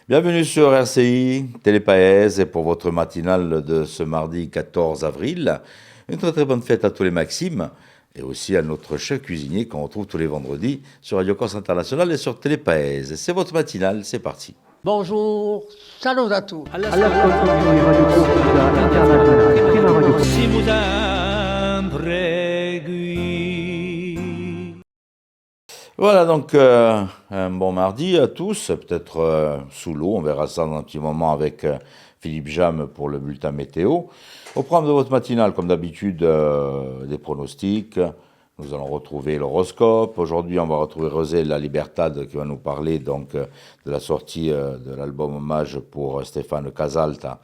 Bienvenue sur RCI, Télépaèse, et pour votre matinale de ce mardi 14 avril. Une très très bonne fête à tous les Maximes, et aussi à notre chef cuisinier qu'on retrouve tous les vendredis sur Radio Corse International et sur Télépaèse. C'est votre matinale, c'est parti. Bonjour, salut à tous. Si vous impréguez. Voilà donc un bon mardi à tous, peut-être sous l'eau, on verra ça dans un petit moment avec Philippe Jam pour le bulletin météo. Au programme de votre matinale, comme d'habitude, des pronostics. Nous allons retrouver l'horoscope. Aujourd'hui, on va retrouver Rosé La Libertad qui va nous parler donc de la sortie de l'album hommage pour Stéphane Casalta,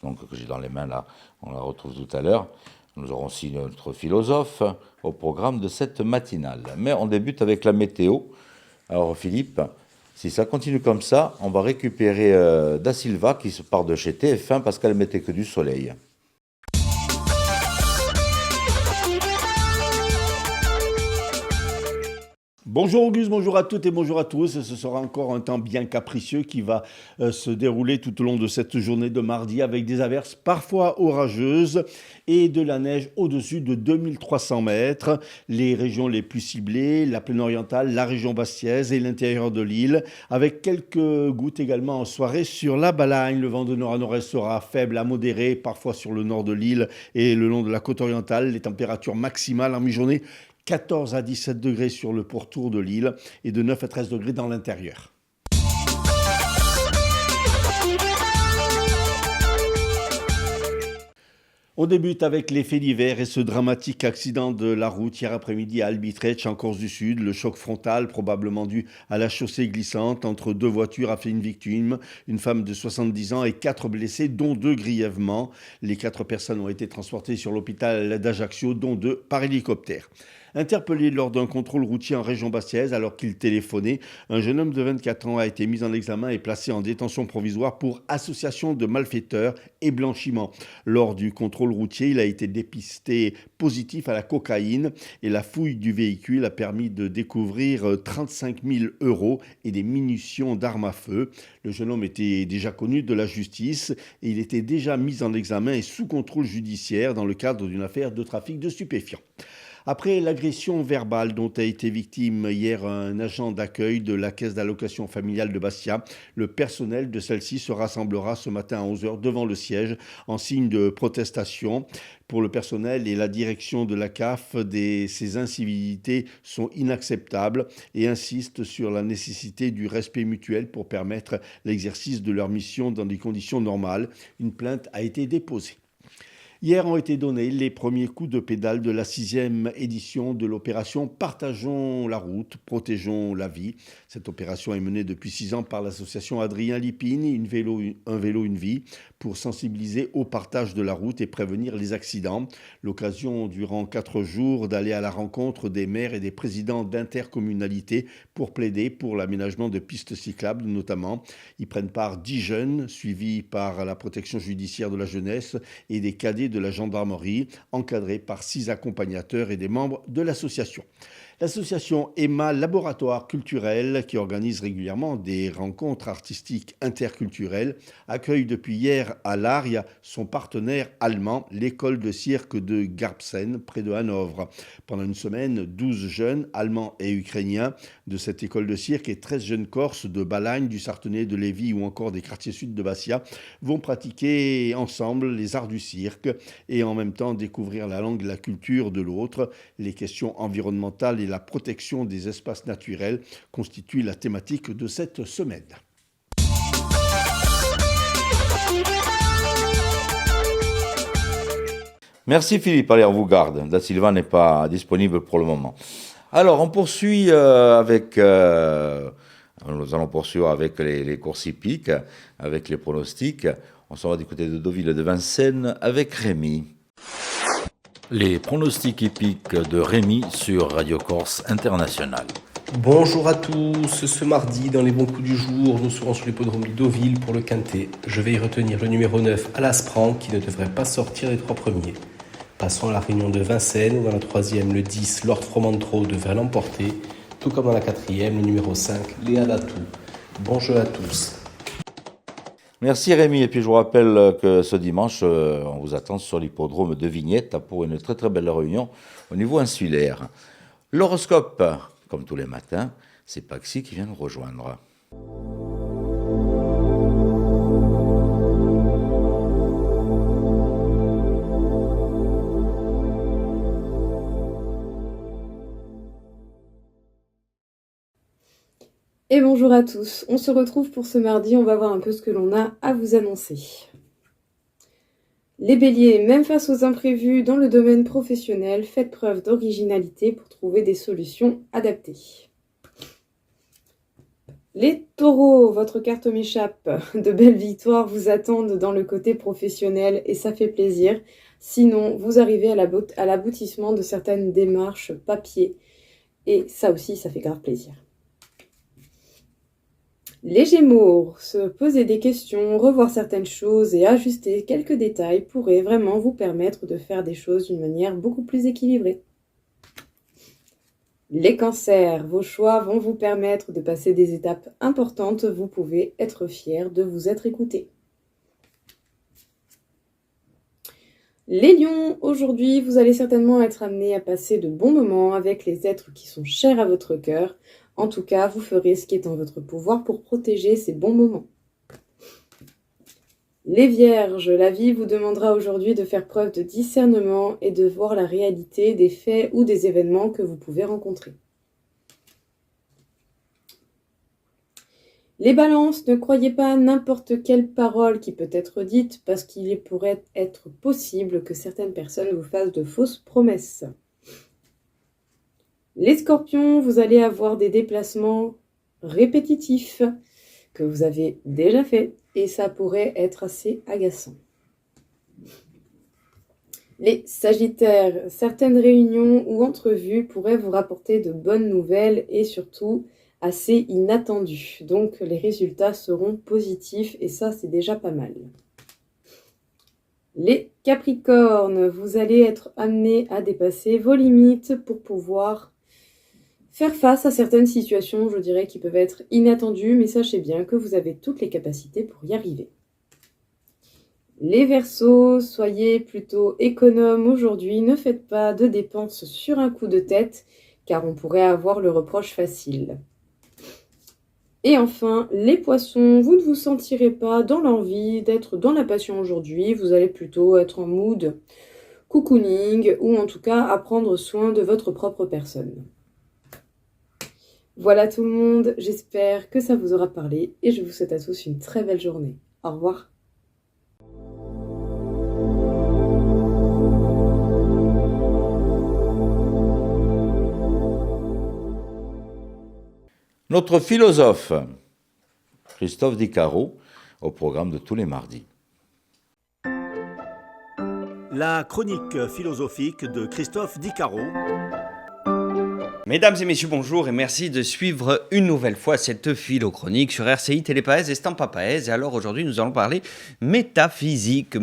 donc que j'ai dans les mains là. On la retrouve tout à l'heure. Nous aurons aussi notre philosophe au programme de cette matinale. Mais on débute avec la météo. Alors Philippe, si ça continue comme ça, on va récupérer Da Silva qui se part de chez TF1 parce qu'elle mettait que du soleil. Bonjour Auguste, bonjour à toutes et bonjour à tous. Ce sera encore un temps bien capricieux qui va se dérouler tout au long de cette journée de mardi avec des averses parfois orageuses et de la neige au-dessus de 2300 mètres. Les régions les plus ciblées, la plaine orientale, la région bastiaise et l'intérieur de l'île, avec quelques gouttes également en soirée sur la Balagne. Le vent de nord à nord-est sera faible à modéré, parfois sur le nord de l'île et le long de la côte orientale. Les températures maximales en mi-journée 14 à 17 degrés sur le pourtour de l'île et de 9 à 13 degrés dans l'intérieur. On débute avec les faits divers et ce dramatique accident de la route hier après-midi à Albitrech en Corse du Sud. Le choc frontal, probablement dû à la chaussée glissante entre deux voitures, a fait une victime, une femme de 70 ans et 4 blessés, dont 2 grièvement. Les 4 personnes ont été transportées sur l'hôpital d'Ajaccio, dont 2 par hélicoptère. Interpellé lors d'un contrôle routier en région bastiaise alors qu'il téléphonait, un jeune homme de 24 ans a été mis en examen et placé en détention provisoire pour association de malfaiteurs et blanchiment. Lors du contrôle routier, il a été dépisté positif à la cocaïne et la fouille du véhicule a permis de découvrir 35 000 € et des munitions d'armes à feu. Le jeune homme était déjà connu de la justice et il était déjà mis en examen et sous contrôle judiciaire dans le cadre d'une affaire de trafic de stupéfiants. Après l'agression verbale dont a été victime hier un agent d'accueil de la caisse d'allocation familiale de Bastia, le personnel de celle-ci se rassemblera ce matin à 11h devant le siège en signe de protestation. Pour le personnel et la direction de la CAF, ces incivilités sont inacceptables et insistent sur la nécessité du respect mutuel pour permettre l'exercice de leur mission dans des conditions normales. Une plainte a été déposée. Hier ont été donnés les premiers coups de pédale de la 6e édition de l'opération Partageons la route, protégeons la vie. Cette opération est menée depuis 6 ans par l'association Adrien Lipini, un vélo, une vie, pour sensibiliser au partage de la route et prévenir les accidents. L'occasion durant 4 jours d'aller à la rencontre des maires et des présidents d'intercommunalités pour plaider pour l'aménagement de pistes cyclables notamment. Y prennent part 10 jeunes suivis par la protection judiciaire de la jeunesse et des cadets de la gendarmerie, encadrés par 6 accompagnateurs et des membres de l'association. L'association Emma Laboratoire Culturel, qui organise régulièrement des rencontres artistiques interculturelles, accueille depuis hier à Laria son partenaire allemand, l'école de cirque de Garbsen, près de Hanovre. Pendant une semaine, 12 jeunes, allemands et ukrainiens, de cette école de cirque et 13 jeunes corses de Balagne, du Sartenay, de Lévis ou encore des quartiers sud de Bastia vont pratiquer ensemble les arts du cirque et en même temps découvrir la langue et la culture de l'autre. Les questions environnementales et la protection des espaces naturels constituent la thématique de cette semaine. Merci Philippe, allez on vous garde. Da Silva n'est pas disponible pour le moment. Alors on poursuit nous allons poursuivre avec les courses hippiques, avec les pronostics. On s'en va du côté de Deauville de Vincennes avec Rémi. Les pronostics hippiques de Rémi sur Radio Corse International. Bonjour à tous, ce mardi dans les bons coups du jour, nous serons sur l'hippodrome de Deauville pour le Quintet. Je vais y retenir le numéro 9, Alaspran, qui ne devrait pas sortir des 3 premiers. Passons à la réunion de Vincennes, où dans la 3e, le 10, Lord Fromantro devrait l'emporter, tout comme dans la 4e, le numéro 5, Léa Latou. Bon jeu à tous. Merci Rémi, et puis je vous rappelle que ce dimanche, on vous attend sur l'hippodrome de Vignette pour une très très belle réunion au niveau insulaire. L'horoscope, comme tous les matins, c'est Paxi qui vient nous rejoindre. Et bonjour à tous, on se retrouve pour ce mardi, on va voir un peu ce que l'on a à vous annoncer. Les béliers, même face aux imprévus dans le domaine professionnel, faites preuve d'originalité pour trouver des solutions adaptées. Les taureaux, votre carte m'échappe, de belles victoires vous attendent dans le côté professionnel et ça fait plaisir. Sinon, vous arrivez à l'aboutissement de certaines démarches papier et ça aussi, ça fait grave plaisir. Les Gémeaux, se poser des questions, revoir certaines choses et ajuster quelques détails pourrait vraiment vous permettre de faire des choses d'une manière beaucoup plus équilibrée. Les Cancers, vos choix vont vous permettre de passer des étapes importantes, vous pouvez être fiers de vous être écoutés. Les Lions, aujourd'hui, vous allez certainement être amenés à passer de bons moments avec les êtres qui sont chers à votre cœur. En tout cas, vous ferez ce qui est en votre pouvoir pour protéger ces bons moments. Les Vierges, la vie vous demandera aujourd'hui de faire preuve de discernement et de voir la réalité des faits ou des événements que vous pouvez rencontrer. Les Balances, ne croyez pas à n'importe quelle parole qui peut être dite parce qu'il pourrait être possible que certaines personnes vous fassent de fausses promesses. Les Scorpions, vous allez avoir des déplacements répétitifs que vous avez déjà fait et ça pourrait être assez agaçant. Les Sagittaires, certaines réunions ou entrevues pourraient vous rapporter de bonnes nouvelles et surtout assez inattendues. Donc les résultats seront positifs et ça c'est déjà pas mal. Les Capricornes, vous allez être amenés à dépasser vos limites pour pouvoir faire face à certaines situations, je dirais, qui peuvent être inattendues, mais sachez bien que vous avez toutes les capacités pour y arriver. Les Verseaux, soyez plutôt économes aujourd'hui, ne faites pas de dépenses sur un coup de tête, car on pourrait avoir le reproche facile. Et enfin, les Poissons, vous ne vous sentirez pas dans l'envie d'être dans la passion aujourd'hui, vous allez plutôt être en mood cocooning, ou en tout cas à prendre soin de votre propre personne. Voilà tout le monde, j'espère que ça vous aura parlé et je vous souhaite à tous une très belle journée. Au revoir. Notre philosophe, Christophe Dicaro, au programme de tous les mardis. La chronique philosophique de Christophe Dicaro. Mesdames et messieurs, bonjour et merci de suivre une nouvelle fois cette philo-chronique sur RCI Télépaèse et Stampa Paèse. Et alors aujourd'hui, nous allons parler métaphysique,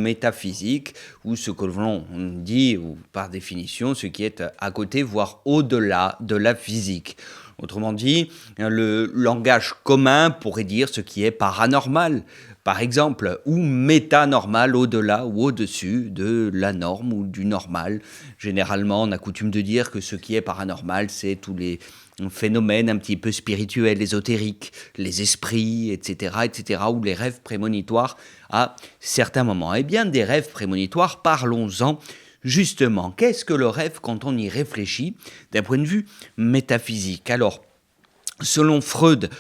ou ce que l'on dit, ou par définition, ce qui est à côté, voire au-delà de la physique. Autrement dit, le langage commun pourrait dire ce qui est paranormal, par exemple, ou métanormal, au-delà ou au-dessus de la norme ou du normal. Généralement, on a coutume de dire que ce qui est paranormal, c'est tous les phénomènes un petit peu spirituels, ésotériques, les esprits, etc., ou les rêves prémonitoires à certains moments. Eh bien, des rêves prémonitoires, parlons-en. Justement, qu'est-ce que le rêve quand on y réfléchit d'un point de vue métaphysique ? Alors, selon Freud,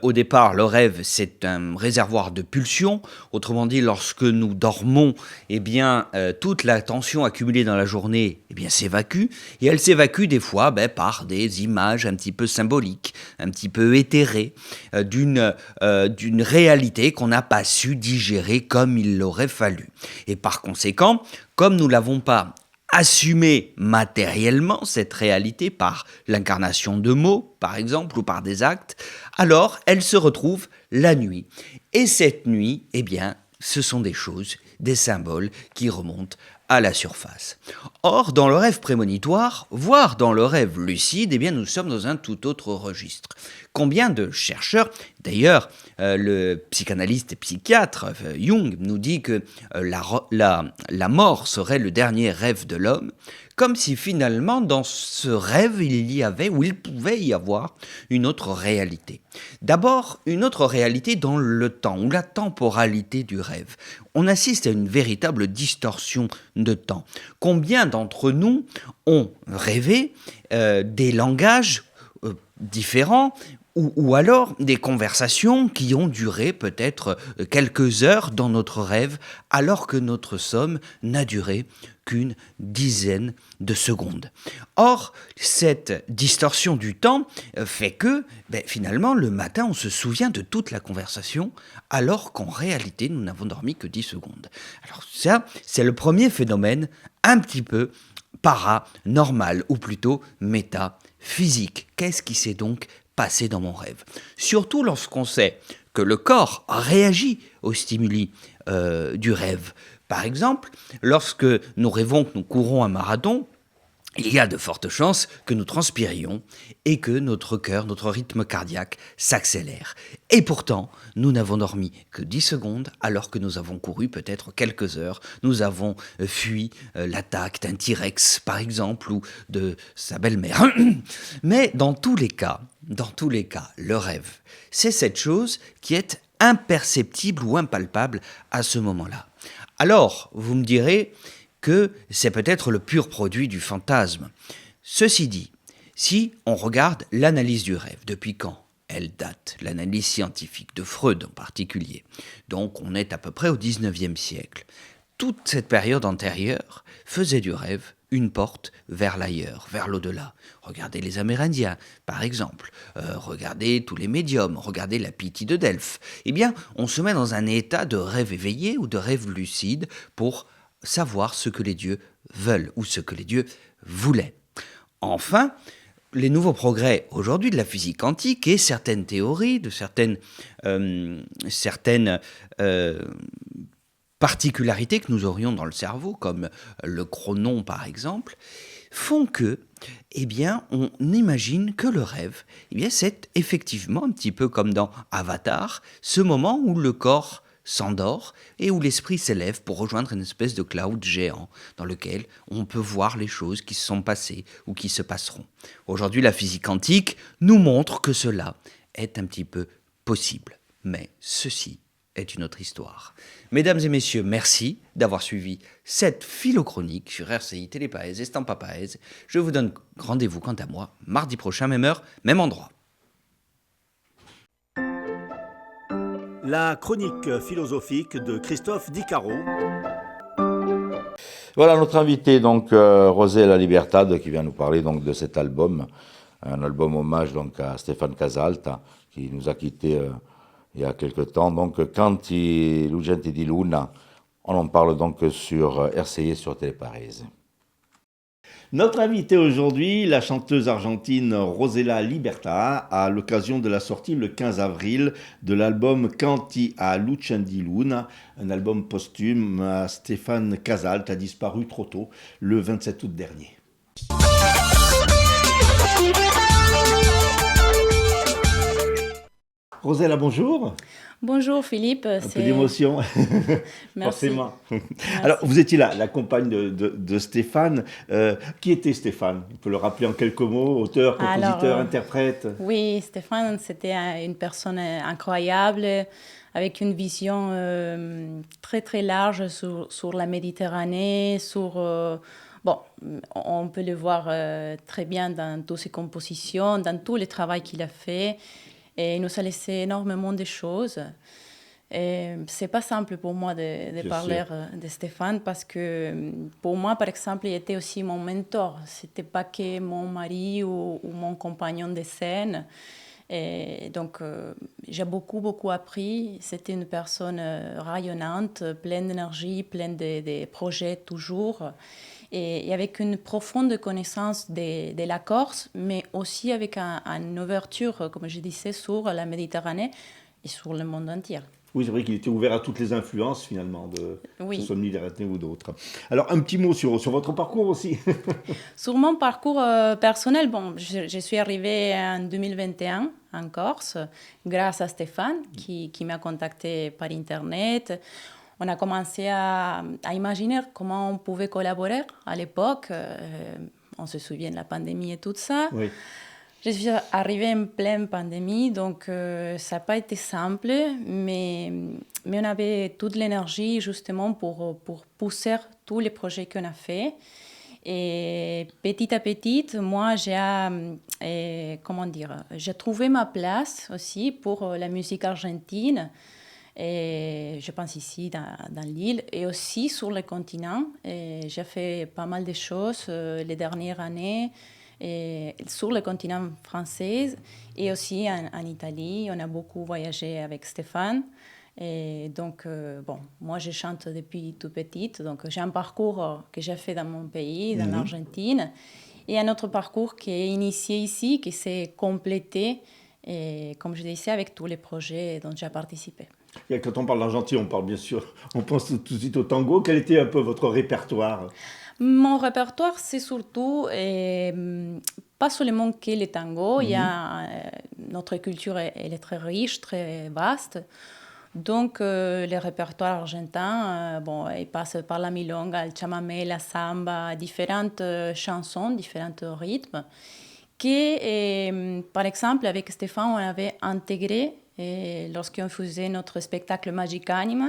au départ, le rêve, c'est un réservoir de pulsions. Autrement dit, lorsque nous dormons, eh bien, toute la tension accumulée dans la journée, eh bien, s'évacue. Et elle s'évacue des fois par des images un petit peu symboliques, un petit peu éthérées, d'une réalité qu'on n'a pas su digérer comme il l'aurait fallu. Et par conséquent, comme nous ne l'avons pas assumer matériellement cette réalité par l'incarnation de mots, par exemple, ou par des actes, alors elle se retrouve la nuit. Et cette nuit, eh bien, ce sont des choses, des symboles qui remontent à la surface. Or, dans le rêve prémonitoire, voire dans le rêve lucide, eh bien, nous sommes dans un tout autre registre. Combien de chercheurs, d'ailleurs, le psychanalyste et psychiatre Jung nous dit que la mort serait le dernier rêve de l'homme, comme si finalement dans ce rêve il y avait, ou il pouvait y avoir, une autre réalité. D'abord, une autre réalité dans le temps, ou la temporalité du rêve. On assiste à une véritable distorsion de temps. Combien d'entre nous ont rêvé des langages différents, ou alors des conversations qui ont duré peut-être quelques heures dans notre rêve, alors que notre somme n'a duré qu'une dizaine de secondes. Or, cette distorsion du temps fait que, finalement, le matin, on se souvient de toute la conversation, alors qu'en réalité, nous n'avons dormi que 10 secondes. Alors ça, c'est le premier phénomène un petit peu paranormal, ou plutôt métaphysique. Qu'est-ce qui s'est donc passé dans mon rêve? Surtout lorsqu'on sait que le corps réagit aux stimuli du rêve. Par exemple, lorsque nous rêvons que nous courons un marathon, il y a de fortes chances que nous transpirions et que notre cœur, notre rythme cardiaque s'accélère. Et pourtant, nous n'avons dormi que 10 secondes alors que nous avons couru peut-être quelques heures. Nous avons fui l'attaque d'un T-Rex, par exemple, ou de sa belle-mère. Mais dans tous les cas, le rêve, c'est cette chose qui est imperceptible ou impalpable à ce moment-là. Alors, vous me direz que c'est peut-être le pur produit du fantasme. Ceci dit, si on regarde l'analyse du rêve, depuis quand elle date, l'analyse scientifique de Freud en particulier, donc on est à peu près au 19e siècle, toute cette période antérieure faisait du rêve une porte vers l'ailleurs, vers l'au-delà. Regardez les Amérindiens, par exemple. Regardez tous les médiums. Regardez la Pythie de Delphes. Eh bien, on se met dans un état de rêve éveillé ou de rêve lucide pour savoir ce que les dieux veulent ou ce que les dieux voulaient. Enfin, les nouveaux progrès aujourd'hui de la physique quantique et certaines théories, de certaines particularités que nous aurions dans le cerveau, comme le chronon par exemple, font que, on imagine que le rêve, c'est effectivement un petit peu comme dans Avatar, ce moment où le corps s'endort et où l'esprit s'élève pour rejoindre une espèce de cloud géant dans lequel on peut voir les choses qui se sont passées ou qui se passeront. Aujourd'hui, la physique quantique nous montre que cela est un petit peu possible, mais ceci est une autre histoire. Mesdames et messieurs, merci d'avoir suivi cette philochronique sur RCI Télépaèse Estampes Paèse. Je vous donne rendez-vous quant à moi, mardi prochain, même heure, même endroit. La chronique philosophique de Christophe Dicaro. Voilà notre invité, donc Rosé La Libertad, qui vient nous parler donc de cet album, un album hommage donc à Stéphane Casalta, qui nous a quittés il y a quelque temps. Donc, Canti Lucente di Luna, on en parle donc sur RCI sur Télépaèse. Notre invitée aujourd'hui, la chanteuse argentine Rosela Libertad, à l'occasion de la sortie le 15 avril de l'album Canti a Lucente di Luna, un album posthume à Stéphane Casalta, a disparu trop tôt, le 27 août dernier. Rosela, bonjour. Bonjour Philippe. Un peu d'émotion. Merci. Forcément. Merci. Alors, vous étiez la compagne de Stéphane. Qui était Stéphane? On peut le rappeler en quelques mots, auteur, compositeur, interprète. Oui, Stéphane, c'était une personne incroyable, avec une vision très très large sur la Méditerranée, on peut le voir très bien dans toutes ses compositions, dans tout le travail qu'il a fait. Et il nous a laissé énormément de choses. Et c'est pas simple pour moi de parler de Stéphane parce que pour moi, par exemple, il était aussi mon mentor. C'était pas que mon mari ou mon compagnon de scène. Et donc, j'ai beaucoup appris. C'était une personne rayonnante, pleine d'énergie, pleine de projets toujours. Et avec une profonde connaissance de la Corse, mais aussi avec une ouverture, comme je disais, sur la Méditerranée et sur le monde entier. Oui, c'est vrai qu'il était ouvert à toutes les influences finalement, que Oui. ce soit Mediterranée ou d'autres. Alors un petit mot sur votre parcours aussi. Sur mon parcours personnel, bon, je suis arrivée en 2021 en Corse grâce à Stéphane qui m'a contacté par Internet. On a commencé à imaginer comment on pouvait collaborer à l'époque. On se souvient de la pandémie et tout ça. Oui. Je suis arrivée en pleine pandémie, donc ça n'a pas été simple, mais on avait toute l'énergie justement pour pousser tous les projets qu'on a faits. Et petit à petit, moi, j'ai trouvé ma place aussi pour la musique argentine. Et je pense ici dans l'île et aussi sur le continent. Et j'ai fait pas mal de choses les dernières années et sur le continent français et aussi en Italie. On a beaucoup voyagé avec Stéphane. Et donc, bon, moi, je chante depuis tout petite. Donc, j'ai un parcours que j'ai fait dans mon pays, dans l'Argentine, et un autre parcours qui est initié ici, qui s'est complété, et, comme je disais, avec tous les projets dont j'ai participé. Et quand on parle d'Argentine, on parle bien sûr, on pense tout de suite au tango. Quel était un peu votre répertoire? Mon répertoire, c'est surtout pas seulement que le tango. Il y a, notre culture, elle est très riche, très vaste. Donc, le répertoire argentin, bon, il passe par la milonga, le chamamé, la samba, différentes chansons, différents rythmes. Que, par exemple, avec Stéphane, on avait intégré lorsqu'on faisait notre spectacle Magic Anima.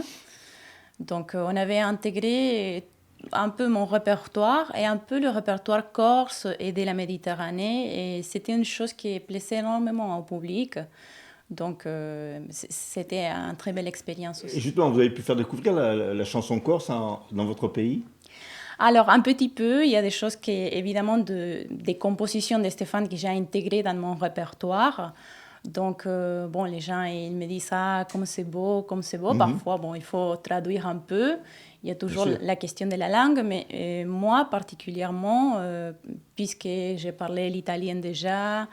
Donc, on avait intégré un peu mon répertoire et un peu le répertoire corse et de la Méditerranée. Et c'était une chose qui plaisait énormément au public. Donc, c'était une très belle expérience aussi. Et justement, vous avez pu faire découvrir la chanson corse dans votre pays? Alors, un petit peu, il y a des choses qui, évidemment, des compositions de Stéphane que j'ai intégrées dans mon répertoire. Donc, bon, les gens, ils me disent ça, comme c'est beau, comme c'est beau. Parfois, bon, il faut traduire un peu. Il y a toujours la question de la langue, mais moi, particulièrement, puisque j'ai parlé l'italien déjà,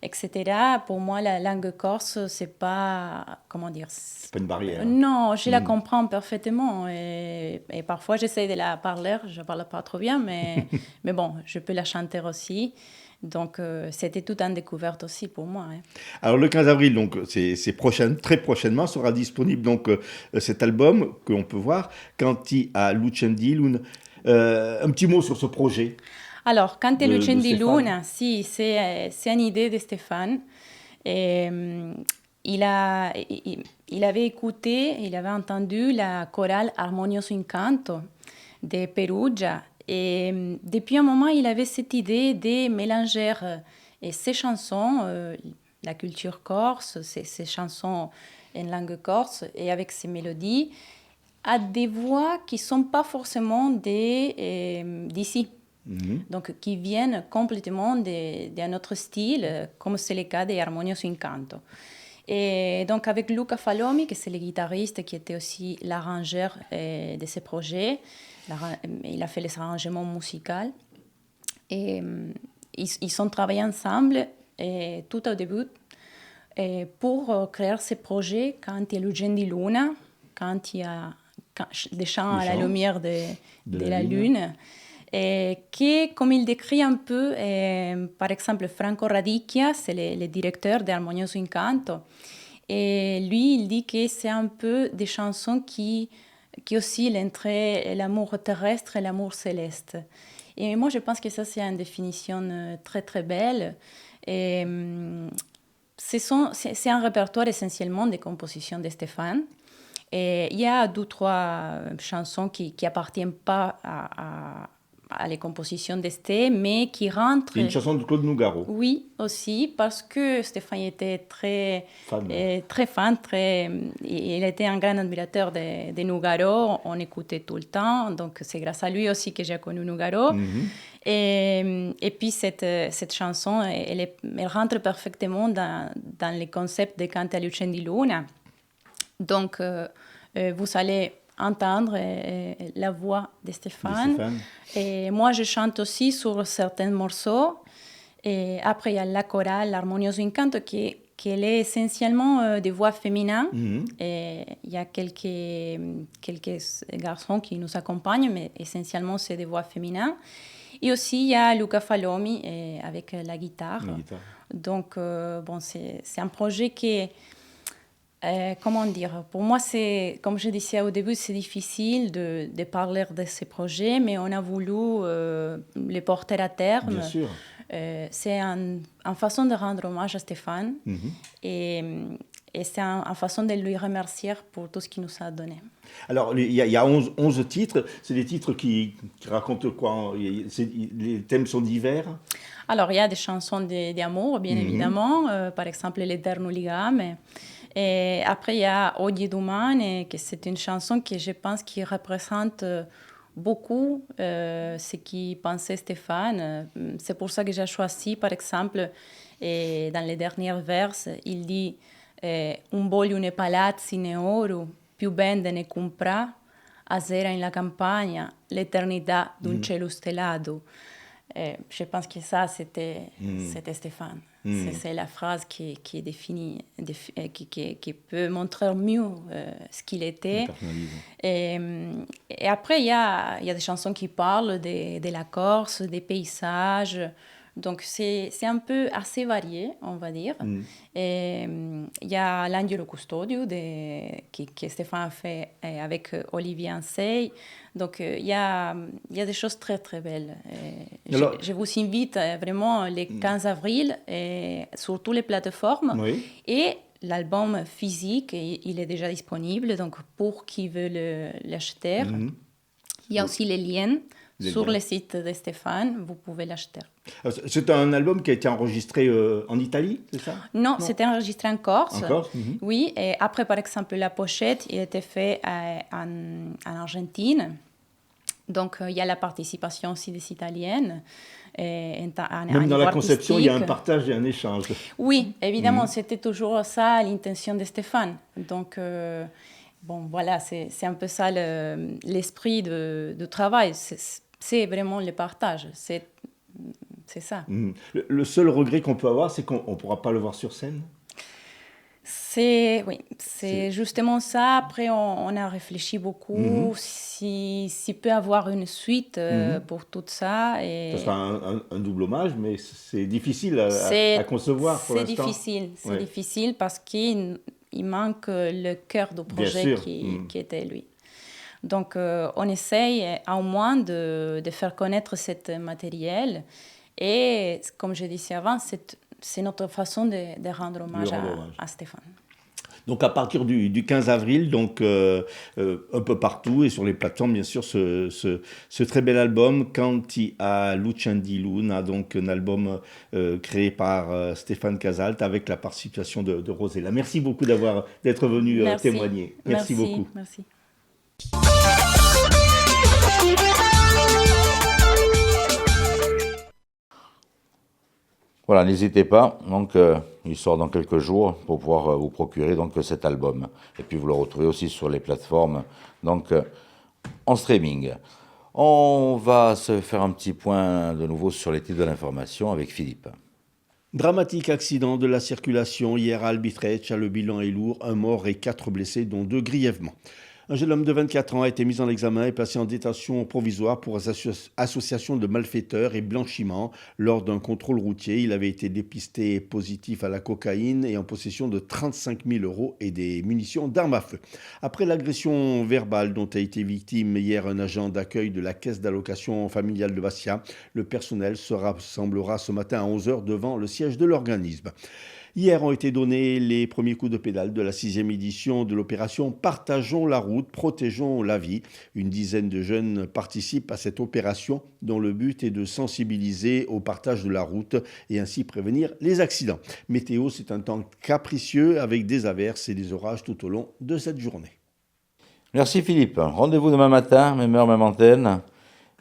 etc., pour moi, la langue corse, c'est pas, comment dire... C'est pas une barrière. Non, je la comprends parfaitement. Et parfois, j'essaie de la parler. Je ne parle pas trop bien, mais bon, je peux la chanter aussi. Donc, c'était tout une découverte aussi pour moi. Hein. Alors, le 15 avril, donc, très prochainement, sera disponible donc, cet album que l'on peut voir, Canti a Lucem di Luna. Un petit mot sur ce projet. Alors, Canti a Lucem di Stéphane. Luna, si, c'est une idée de Stéphane. Et, il avait écouté, il avait entendu la chorale Armonioso Incanto de Perugia. Et depuis un moment, il avait cette idée de mélanger ces chansons, la culture corse, ces chansons en langue corse, et avec ces mélodies, à des voix qui ne sont pas forcément d'ici. Donc, qui viennent complètement d'un autre style, comme c'est le cas des Armonioso Incanto. Et donc, avec Luca Falomi, qui c'est le guitariste qui était aussi l'arrangeur de ces projets, il a fait les arrangements musicaux. Et ils ont travaillé ensemble tout au début pour créer ces projets quand il y a Lucem di Luna, quand il y a des chants à la lumière de la lune. Et qui, comme il décrit un peu, par exemple, Franco Radicchia, c'est le directeur d'Armonioso Incanto, et lui, il dit que c'est un peu des chansons qui oscillent entre l'amour terrestre et l'amour céleste. Et moi, je pense que ça, c'est une définition très, très belle. Et c'est un répertoire essentiellement des compositions de Stéphane. Et il y a 2 ou 3 chansons qui appartiennent pas à les compositions d'Esté, mais qui rentrent... C'est une chanson de Claude Nougaro. Oui, aussi, parce que Stéphane était très fan, il était un grand admirateur de Nougaro, on écoutait tout le temps, donc c'est grâce à lui aussi que j'ai connu Nougaro. Et puis cette chanson, elle rentre parfaitement dans le concept de Canti a Lucem di Luna. Donc, vous allez entendre la voix de Stéphane. Et moi, je chante aussi sur certains morceaux. Et après, il y a la chorale, l'Armonioso Incanto, qui qu'elle est essentiellement des voix féminines. Mhm. Et il y a quelques garçons qui nous accompagnent, mais essentiellement, c'est des voix féminines. Et aussi, il y a Luca Fallomi avec la guitare. La guitare. Donc, bon, c'est un projet qui est... comment dire, pour moi, c'est, comme je disais au début, c'est difficile de parler de ces projets, mais on a voulu les porter à terme. Bien sûr. C'est une façon de rendre hommage à Stéphane et c'est une façon de lui remercier pour tout ce qu'il nous a donné. Alors, il y a 11 titres. C'est des titres qui racontent quoi? Les thèmes sont divers? Alors, il y a des chansons d'amour, bien évidemment, par exemple l'Eterno Ligame. Et après, il y a Oggi Domani, que c'est une chanson que je pense qui représente beaucoup ce qu'il pensait Stéphane. C'est pour ça que j'ai choisi, par exemple, dans les derniers vers, il dit «Un voglio nei palazzi né oro, più bende ne compra, a sera in la campagna, l'eternità d'un cielo stellato». Je pense que ça, c'était Stéphane. C'est la phrase qui définit, qui peut montrer mieux ce qu'il était. Et après, il y a des chansons qui parlent de la Corse, des paysages. Donc, c'est un peu assez varié, on va dire. Et il y a l'Angelo Custodio que Stéphane a fait avec Olivier Ansey. Donc, il y a des choses très, très belles. Alors, je vous invite vraiment le 15 avril sur toutes les plateformes. Oui. Et l'album physique, il est déjà disponible. Donc, pour qui veut l'acheter, il y a aussi les liens. Sur le site de Stéphane, vous pouvez l'acheter. C'est un album qui a été enregistré en Italie, c'est ça? Non, c'était enregistré en Corse. En Corse? Oui, et après, par exemple, la pochette, il était fait en Argentine. Donc, il y a la participation aussi des Italiennes. Même dans la conception, il y a un partage et un échange. Oui, évidemment, c'était toujours ça l'intention de Stéphane. Donc... bon, voilà, c'est un peu ça l'esprit de travail. C'est vraiment le partage. C'est ça. Le seul regret qu'on peut avoir, c'est qu'on ne pourra pas le voir sur scène? C'est justement ça. Après, on a réfléchi beaucoup s'il peut y avoir une suite pour tout ça. Ça sera un double hommage, mais c'est difficile à concevoir pour l'instant. C'est difficile parce qu'il manque le cœur du projet qui était lui. Donc, on essaye au moins de faire connaître ce matériel. Et, comme je disais avant, c'est notre façon de rendre hommage à Stéphane. Donc, à partir du 15 avril, donc, un peu partout et sur les plateformes, bien sûr, ce très bel album, Canti a Luce di Luna, donc un album créé par Stéphane Casalt avec la participation de Rosella. Merci beaucoup d'être venu témoigner. Merci beaucoup. Merci. Voilà, n'hésitez pas, donc il sort dans quelques jours pour pouvoir vous procurer donc cet album. Et puis vous le retrouvez aussi sur les plateformes, donc en streaming. On va se faire un petit point de nouveau sur les titres de l'information avec Philippe. Dramatique accident de la circulation hier à Albitreccia, le bilan est lourd, 1 mort et 4 blessés, dont 2 grièvement. Un jeune homme de 24 ans a été mis en examen et placé en détention provisoire pour association de malfaiteurs et blanchiment. Lors d'un contrôle routier, il avait été dépisté positif à la cocaïne et en possession de 35 000 € et des munitions d'armes à feu. Après l'agression verbale dont a été victime hier un agent d'accueil de la caisse d'allocation familiale de Bastia, le personnel se rassemblera ce matin à 11h devant le siège de l'organisme. Hier ont été donnés les premiers coups de pédale de la 6e édition de l'opération « Partageons la route, protégeons la vie ». Une dizaine de jeunes participent à cette opération dont le but est de sensibiliser au partage de la route et ainsi prévenir les accidents. Météo, c'est un temps capricieux avec des averses et des orages tout au long de cette journée. Merci Philippe. Rendez-vous demain matin, même heure, même antenne.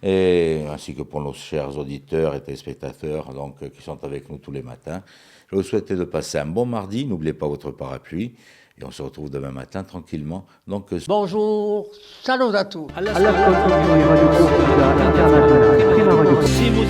Et ainsi que pour nos chers auditeurs et téléspectateurs donc, qui sont avec nous tous les matins. Je vous souhaite de passer un bon mardi. N'oubliez pas votre parapluie. Et on se retrouve demain matin tranquillement. Donc, Bonjour, salut à tous. All'ascolto di Radio Pubblica Internazionale, prima radio. Si vous